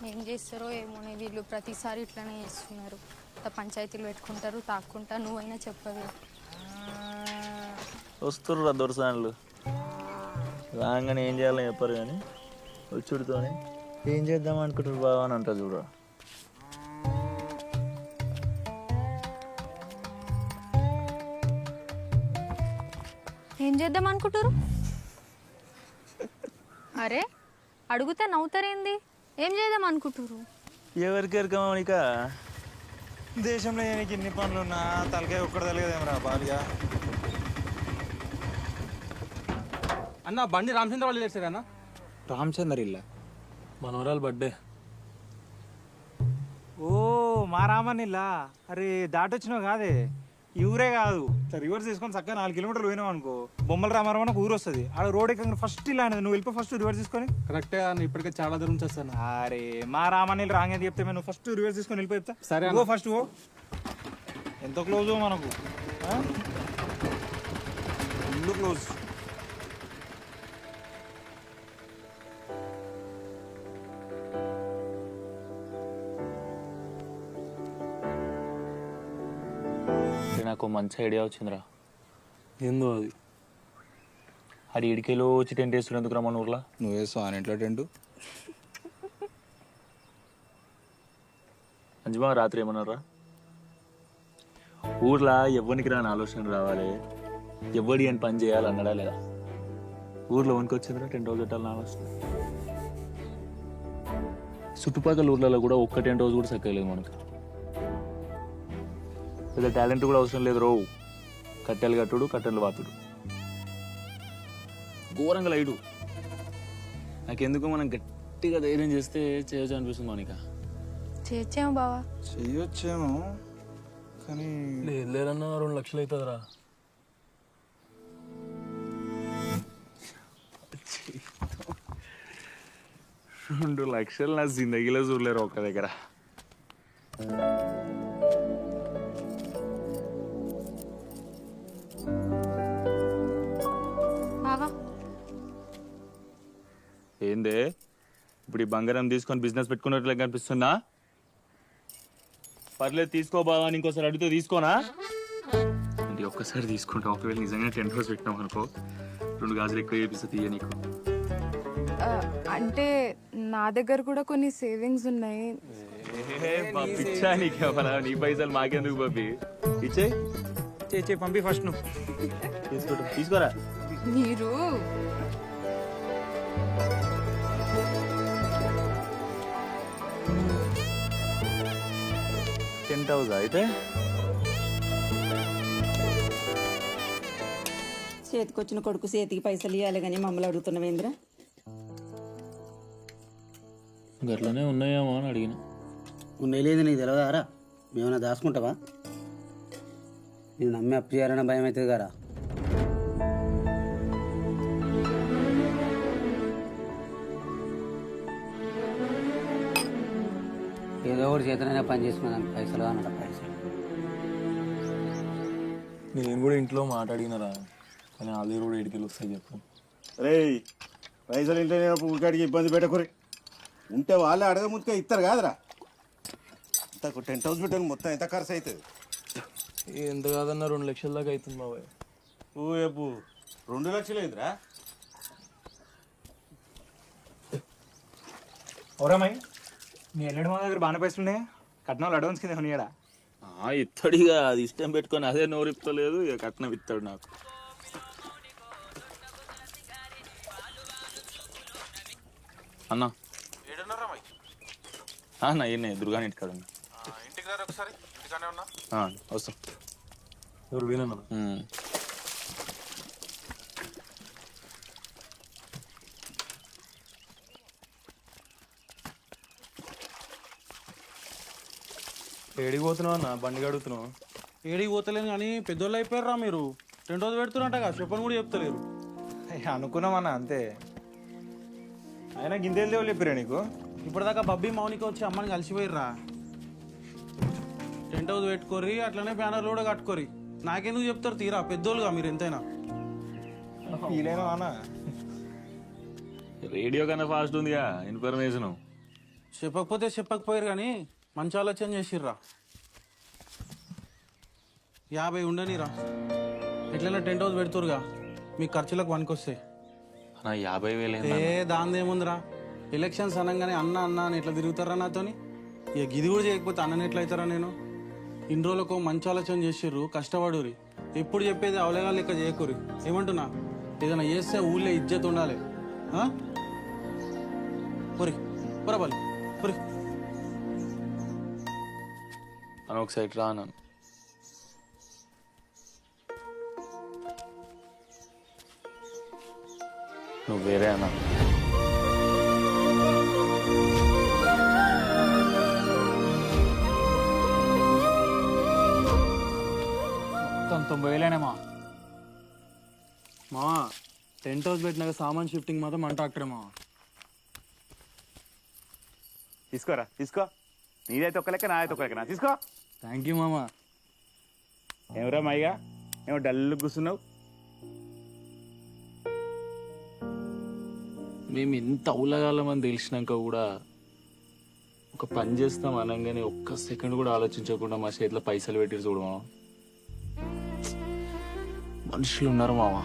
ఏం చేస్తారో ఏమోనే వీళ్ళు ప్రతిసారి ఇట్లానే చేస్తున్నారు. పంచాయతీలు పెట్టుకుంటారు, తాక్కుంటా. నువ్వైనా చెప్పవే. వస్తుర్రు దొరసాన్లు రాగానే ఏం చేయాలని చెప్పరు కానీ వచ్చుడితోనే ఏం చేద్దాం అనుకుంటారు బావా అని అంటారు చూడ. ఏం చేద్దాం అనుకుంటారు? అరే అడుగుతే నవ్వుతారేంది? ఏం చేద్దాం అనుకుంటారు? ఎవరికి ఎరకమనిక దేశంలో నీకు ఇన్ని పనులున్నా తలకాయ ఒక్కడ తలగదేమరా బాలిగా. అన్న బండి రామచంద్ర వాళ్ళు చేశారన్న. రామచందర్ ఇల్లా మనోరాలు బర్త్డే. ఓ మా రామన్ ఇల్లా. అరే దాటొచ్చినావు కాదే, ఈ ఊరే కాదు. రివర్స్ తీసుకొని చక్కగా 4 కిలోమీటర్లు పోయినావు అనుకో బొమ్మల రామారావు అని ఒక ఊరు వస్తుంది. ఆ రోడ్ ఎక్కడ ఫస్ట్ ఇలా అనేది నువ్వు వెళ్ళిపో. ఫస్ట్ రివర్స్ తీసుకొని కరెక్టే అన్న, ఇప్పటికే చాలా దూరం చేస్తాను. అరే మా రామన్ ఇల్లు రాంగ్ అని చెప్తే నువ్వు ఫస్ట్ రివర్స్ తీసుకొని వెళ్ళిపో చెప్తా. సరే ఓ ఫస్ట్ ఓ ఎంత క్లోజ్ మనకు, ఫుల్ క్లోజ్. నాకు మంచి ఐడియా వచ్చిందిరా. ఏందో అది. అది ఇడికేలో వచ్చి టెంట్ వేస్తున్నందుకు రా మన ఊర్లో. నువ్వు వేస్తావు అని ఇంట్లో టెంటు. అంజమా రాత్రి ఏమన్నారా, ఊర్లో ఎవ్వనికి రాని ఆలోచన రావాలి, ఎవ్వడి అని పని చేయాలి అన్నాడా లేదా? ఊర్లో వనికి వచ్చిందిరా టెంట్ హౌస్ పెట్టాలని ఆలోచన. చుట్టుపక్కల ఊర్లలో కూడా ఒక్క టెంట్ హౌస్ కూడా చక్కలేదు మనకు. పెద్ద టాలెంట్ కూడా అవసరం లేదు రో. కట్టెలు కట్టుడు, కట్టెలు వాతుడు, ఘోరంగా లైడు. నాకెందుకు మనం గట్టిగా ధైర్యం చేస్తే చేయొచ్చు అనిపిస్తుంది మౌనిక. చేయొచ్చేమో బావా. చెయ్యొచ్చేమో కానీ లేదన్నా 2 లక్షలు అవుతుందిరా. రెండు లక్షలు నా జిందగీలో చూడలేరు ఒక్క దగ్గర. ఏందే ఇప్పుడు ఈ బంగారం తీసుకొని బిజినెస్ పెట్టుకున్నట్లు కనిపిస్తున్నా? పర్లేదు తీసుకో బావా, ఇంకోసారి అడిగితే తీసుకోనా? అంటే ఒక్కసారి తీసుకుంటాం. ఒకవేళ నిజంగా టెంట్ హౌస్ పెట్టినాం అనుకో 2 గాజులు ఎక్కువ చేపిస్తా తీయ నీకు. అంటే నా దగ్గర కూడా కొన్ని సేవింగ్స్ ఉన్నాయి. పిచ్చా నీకేమన్నా? నీ పైసలు మాకెందుకు బాబీ? ఇచ్చే పంపి ఫస్ట్ నువ్వు తీసుకోరా. మీరు టెంట్ హౌస్ అయితే చేతికొచ్చిన కొడుకు చేతికి పైసలు ఇవ్వాలి కానీ మమ్మల్ని అడుగుతున్నావేంద్ర? గట్లనే ఉన్నాయేమో అని అడిగిన. ఉన్నాయి లేదు నీకు తెలియదారా? మేమన్నా దాచుకుంటావా? నేను నమ్మి అప్పు చేయాలన్న భయం అవుతుంది కదా. ఏదో ఒకటి చేతనైనా పని చేసుకున్నాను. పైసలు అన్నట పైసలు. నేను కూడా ఇంట్లో మాట్లాడినరా, కానీ అదే రోడ్ ఎడికెళ్ళి వస్తాయి చెప్పు. రే పైసలు ఇంట్లో ఊరికాడికి ఇబ్బంది పెట్టకురి. ఉంటే వాళ్ళే అడగ ముందుగా ఇస్తారు కాదురా. ఇంత టెంట్ హౌస్ పెట్టాను మొత్తం ఎంత ఖర్చు అవుతుంది? ఎంత కాదన్నా 2 లక్షల దాకా అవుతుంది బాబాయ్. ఓ ఎప్పు 2 లక్షలు అయిందిరా. ఓరామయ్య నీ ఎల్లడి మా దగ్గర బాగానే పైసలు ఉన్నాయి. కట్నాలు అడ్వాన్స్ కింద ఉన్నాయడా? ఇత్తడిగా అది ఇష్టం పెట్టుకొని అదే నోరిప్పలేదు. ఇక కట్నం ఇస్తాడు నాకు. అన్నా అన్న ఈయన దుర్గాని ఇంటికాడ ఉన్నా. వస్తాం. ఎవరు వినన్నా? ఏడికి పోతున్నావు అన్న? బండికి అడుగుతున్నావు. ఏడికి పోతలేను కానీ పెద్దోళ్ళు అయిపోయారా మీరు. 2 రోజులు పెడుతున్నట్టగా చెప్పని కూడా చెప్తలేరు. అనుకున్నామన్నా అంతే. అయినా గిందేలు దేవుళ్ళు చెప్పారా నీకు? ఇప్పటిదాకా బబ్బీ మౌనిక వచ్చి అమ్మని కలిసిపోయిర్రా. టెంట్ హౌస్ పెట్టుకోర్రి, అట్లనే బ్యానర్లు కూడా కట్టుకోరి. నాకెందుకు చెప్తారు తీరా, పెద్దోళ్ళుగా మీరు ఎంతైనా. ఫీల్ అయినా అన్న. రేడియో కన్నా ఫాస్ట్ ఉందిగా ఇన్ఫర్మేషన్. చెప్పకపోతే చెప్పకపోయారు కానీ మంచి ఆలోచన చేసిర్రా. 50 ఉండనిరా, ఎట్లైనా టెంట్ హౌస్ పెడుతురుగా, మీ ఖర్చులకు పనికొస్తాయి. నా 50,000 దాందేముందిరా, ఎలక్షన్స్ అనగానే అన్న అన్న అని ఎట్లా తిరుగుతారా నాతోని? ఇక గిది కూడా చేయకపోతే అన్నని ఎట్లా అవుతారా నేను? ఇన్ని రోజులకు మంచి ఆలోచన చేసిర్రు, కష్టపడురి. ఎప్పుడు చెప్పేది అవలేగా లెక్క చేయకూరి. ఏమంటున్నా, ఏదైనా చేస్తే ఊళ్ళో ఇజ్జత్ ఉండాలి. పొరి పొరబాలి పొరి అని ఒక సైడ్ రా అన్నాను. నువ్వు వేరే అన్నా. మొత్తం 90,000 మా టెంట్ హౌస్ పెట్టినాక సామాన్ షిఫ్టింగ్ మాత్రం మన ట్రాక్టరే మా. తీసుకోరా తీసుకో, నీదైతే ఒక లెక్క నాదైతే ఒక లెక్క, తీసుకో. థ్యాంక్ యూ మామా. ఏమరా మైగా, ఏమో డల్ కూర్చున్నావు? మేము ఇంత అవులగాలమని తెలిసినాక కూడా ఒక పని చేస్తాం అనగానే ఒక్క సెకండ్ కూడా ఆలోచించకుండా మా చేతిలో పైసలు పెట్టి చూడు మామ. మనుషులు ఉన్నారు మామ.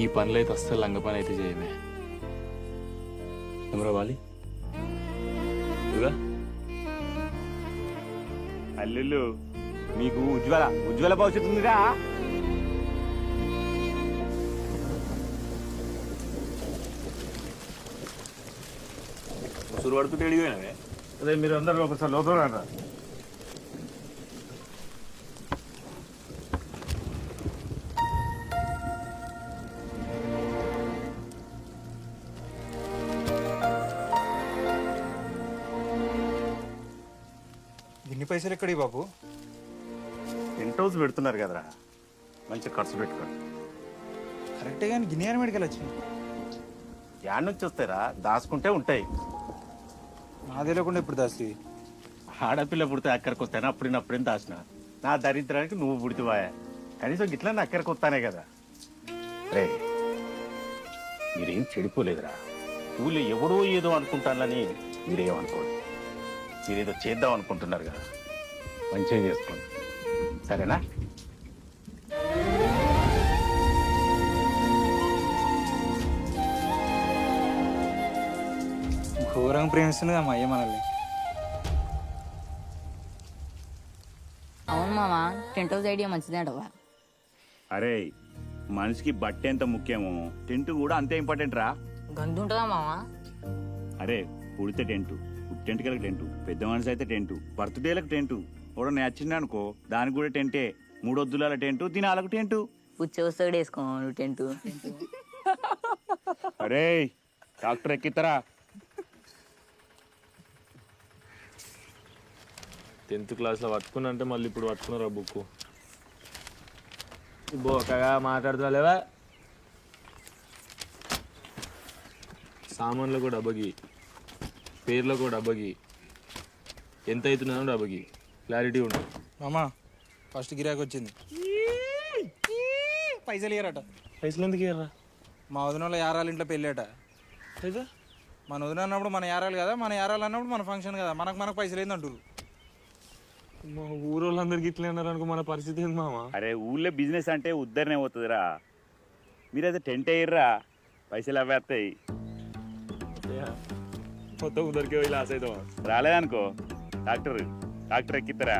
ఈ పనులు అయితే అస్సలు లంగ పని అయితే చేయమే. ఏమరా వాలి అల్లుళ్ళు, మీకు ఉజ్వల భవిష్యత్తు ఉందిగా. ముసురు పడుతుంటే అడిగిపోయినావే. అదే మీరు అందరూ ఒకసారి లోతురా. ఇన్ని పైసలు ఎక్కడి బాబు? టెంట్ హౌస్ పెడుతున్నారు కదరా, మంచి ఖర్చు పెట్టుకోండి. కరెక్టే కానీ గిన్నె మెడికల్ వచ్చింది. యాడ్ నుంచి వస్తారా, దాచుకుంటే ఉంటాయి. నాదే లేకుండా ఇప్పుడు దాసి. ఆడపిల్ల పుడితే అక్కడికి వస్తాను, అప్పుడేం దాచిన. నా దరిద్రానికి నువ్వు పుడితివాయా, కనీసం గిట్లా అక్కడికి వస్తానే కదా. రే, మీరేం చెడిపోలేదురా. ఊళ్ళో ఎవడో ఏదో అనుకుంటానని మీరేమనుకోండి. మీరేదో చేద్దాం అనుకుంటున్నారు కదా, మంచిగా చేసుకోండి, సరేనా? ఘోరంగా ప్రేమిస్తుంది అమ్మా అయ్య మనల్ని. అవును మామ, టెంట్ హౌస్ ఐడియా మంచిదే అంటవా? అరే, మనిషికి బట్ట ఎంత ముఖ్యమో టెంట్ కూడా అంతే ఇంపార్టెంట్ రా. గందు ఉంటుందా మామ? అరే, పుడితే టెంటు, పుట్టెంటుకలకు టెంటు, పెద్ద మనిషి అయితే టెంటు, బర్త్డేలకు టెంటు, కూడా నచ్చింది అనుకో దానికి కూడా టెంటే. 3 వద్దుల టెంటు, దినాలకు టెంటు. పుచ్చే వస్తే వేసుకో టెంట్. అరే, డాక్టర్ ఎక్కిస్తారా? 10th క్లాస్లో పట్టుకున్నంటే మళ్ళీ ఇప్పుడు పట్టుకున్నారా బుక్? బోకగా మాట్లాడుతాలేవా? సామాన్లు కూడా డబ్బకి, పేర్లో కూడా డబ్బకి, ఎంత అవుతున్నానో డబ్బకి క్లారిటీ ఉండదు. మామా ఫస్ట్ గిరాకి వచ్చింది. పైసలు ఇయ్యరట. పైసలు ఎందుకు ఇయ్యరా? మా వదిన వాళ్ళ యారాలు ఇంట్లో పెళ్ళేట. అయితే మన వదిన అన్నప్పుడు మన యారాలు కదా, మన యారాలు అన్నప్పుడు మన ఫంక్షన్ కదా, మనకు పైసలు ఏందంటారు. మా ఊరోళ్ళందరికీ ఇట్లా అన్నారు అనుకో, మన పరిస్థితి ఏంది మామ? అరే, ఊళ్ళో బిజినెస్ అంటే ఉద్దరనే పోతుందిరా. మీరైతే టెంట్ అయ్యిర్రా, పైసలు అవేస్తాయి. మొత్తం ఉదరికే పోయి లాస్ అవుతావా? రాలేదనుకో డాక్టర్ ఎక్కిస్తారా?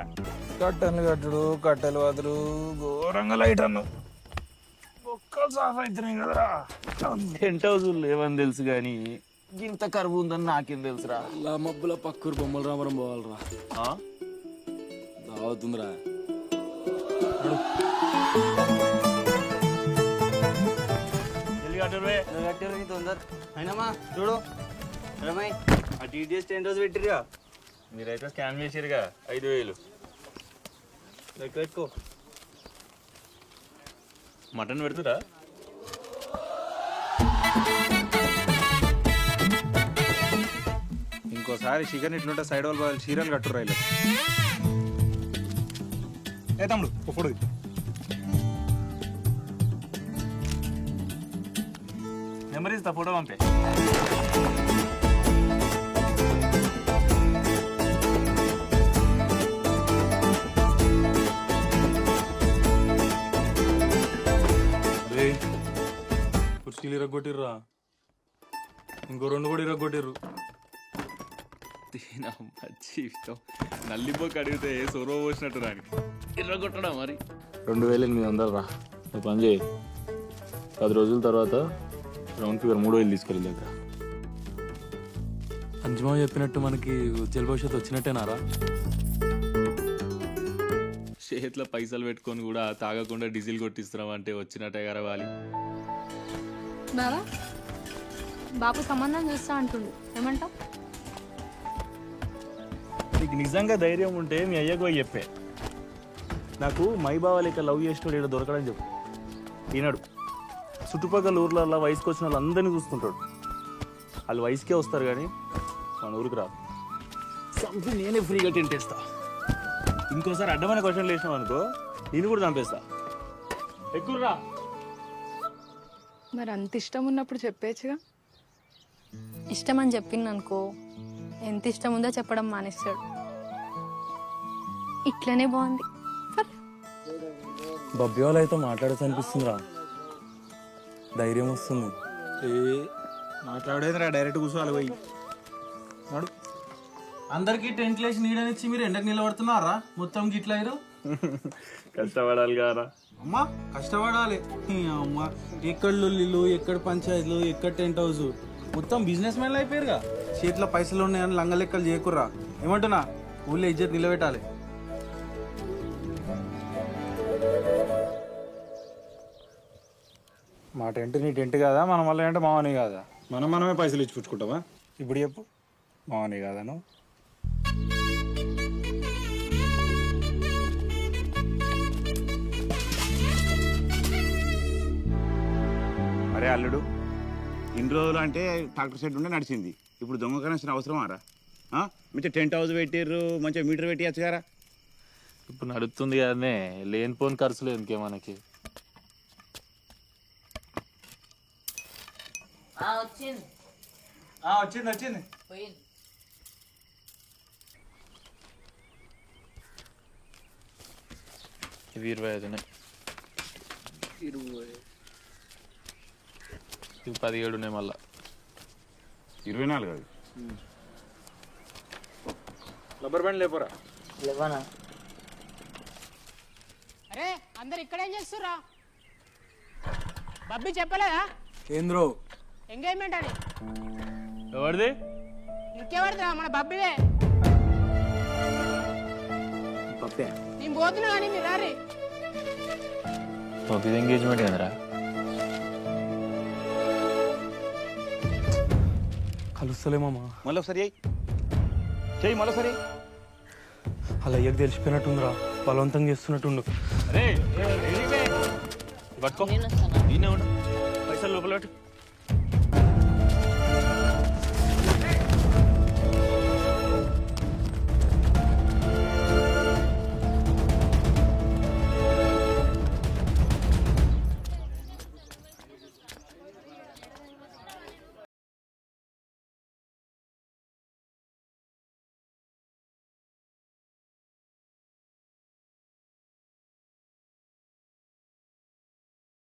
కట్టెలు కట్టుడు, కట్టెలు వదులు, ఘోరంగా లైట్ అన్ను ఒక్కలు సాఫ్ అవుతున్నాయి కదరా. టెంట్ హౌస్ లేవని తెలుసు కానీ ఇంత కరువు ఉందని నాకేం తెలుసురా. మబ్బుల పక్కూరు బొమ్మల రామరం పోవాలరా. అవుతుందిరా. తొందర అయినామా చూడు. ఆ టీటీఎస్ టెంట్ హౌస్ పెట్టిరుగా. మీరైతే స్కాన్ చేసిరుగా 5,000 లెక్క పెట్టుకో. మటన్ పెడుతురా? ఇంకోసారి చికెన్ ఇట్లుంటే సైడ్ వాళ్ళు చీరలు కట్టు రైలు. ఏ తమ్ముడు ఇప్పుడు నెంబర్ ఇస్తా, ఫోటో పంపే. ఇరగొట్టిర్రా, ఇంకో 2 కూడా ఇరగొట్టిర్రు. జీవితం నల్లిపోకి అడిగితే సొరవ పోసినట్టు రాని ఎర్రగొట్టడా మరి. 2800 రా. నువ్వు పని చేయి, 10 రోజుల తర్వాత రౌండ్ ఫిగర్ 3000 తీసుకెళ్ళి దగ్గర. అంజమా చెప్పినట్టు మనకి ఉజ్వల భవిష్యత్తు వచ్చినట్టేనారా? చేతిలో పైసలు పెట్టుకొని కూడా తాగకుండా డీజిల్ కొట్టిస్తున్నాం అంటే వచ్చినట్టే గరవాలి. బావా బాపు సంబంధం చూస్తా అంటుండు, ఏమంటావు? నీకు నిజంగా ధైర్యం ఉంటే మీ అయ్యకు పోయి చెప్పే, నాకు మైబావ లెక్క లవ్ చేసినాడు ఇక్కడ దొరకడని చెప్పు. ఈనాడు చుట్టుపక్కల ఊర్లలో వయసుకు వచ్చిన వాళ్ళు అందరినీ చూసుకుంటాడు. వాళ్ళు వయసుకే వస్తారు కానీ మన ఊరికి రాదు. సంథింగ్ నేనే ఫ్రీగా తింటేస్తా. ఇంకోసారి అడ్డమైన క్వశ్చన్లు వేసినాం అనుకో నేను కూడా చంపేస్తా. ఎక్కుర్రా. మరి అంత ఇష్టం ఉన్నప్పుడు చెప్పేచ్చుగా. ఇష్టం అని చెప్పింది అనుకో, ఎంత ఇష్టం ఉందో చెప్పడం మానేస్తాడు. ఇట్లనే బాగుంది. బబ్బీ వాళ్ళు అయితే మాట్లాడచ్చు అనిపిస్తుందిరా, ధైర్యం వస్తుంది. మాట్లాడేదిరా, డైరెక్ట్ కూర్చోవాలి పోయి నాడు. అందరికి టెంట్ లేసి నీడనిచ్చి మీరు ఎండకు నిలబడుతున్నారా? మొత్తం గిట్ల అయ్యారు. కష్టపడాలి కారా అమ్మా, కష్టపడాలి. అమ్మా, ఎక్కడ లొల్లిలు, ఎక్కడ పంచాయతీలు, ఎక్కడ టెంట్ హౌస్, మొత్తం బిజినెస్ మ్యాన్లు అయిపోయారుగా. చేతిలో పైసలు ఉన్నాయని లంగ లెక్కలు చేయకుర్రా. ఏమంటున్నా, ఊళ్ళో ఇజ్జత్ నిలబెట్టాలి. మా టెంట్ నీ టెంట్ కాదా, మనం వల్ల అంటే మావని కాదా? మనమే పైసలు ఇచ్చి పుచ్చుకుంటావా? ఇప్పుడు చెప్పు, మావని కాదా నువ్వు? అరే అల్లుడు, ఇన్ని రోజులు అంటే ట్రాక్టర్ షెడ్ ఉండే నడిచింది, ఇప్పుడు దొంగ కనెక్షన్ అవసరమారా? మంచిగా టెంట్ హౌస్ పెట్టిర్రు, మంచిగా మీటర్ పెట్టియచ్చు కదా. ఇప్పుడు నడుస్తుంది కదనే, లేనిపోని ఖర్చులు ఎందుకే మనకి. వచ్చింది వచ్చింది. ఇవి 25 ఉన్నాయి, ఇవి 17 ఉన్నాయి, మళ్ళా 24 అది. రబ్బర్ బ్యాండ్ లేపరా. లేవనా? అరే అందరు ఇక్కడేం చేస్తుర్రా? బబ్బీ చెప్పలేదా ఏంద్రో ఎంగేజ్మెంట్ అని? ఎవరిది? ఇంకెవరిదిరా, మన బబ్బీదే. పప్పే. నేను పోతున్నా కానీ మీరు రారి. ఇది ఎంగేజ్మెంట్ కదరా? కలుస్తలేమమ్మా. మళ్ళీ ఒకసారి చెయ్యి, మళ్ళీ అలా అయ్యకు తెలిసిపోయినట్టుందిరా, బలవంతంగా చేస్తున్నట్టుండు. అరే పట్టుకో, పైసలు లోపల పెట్టు.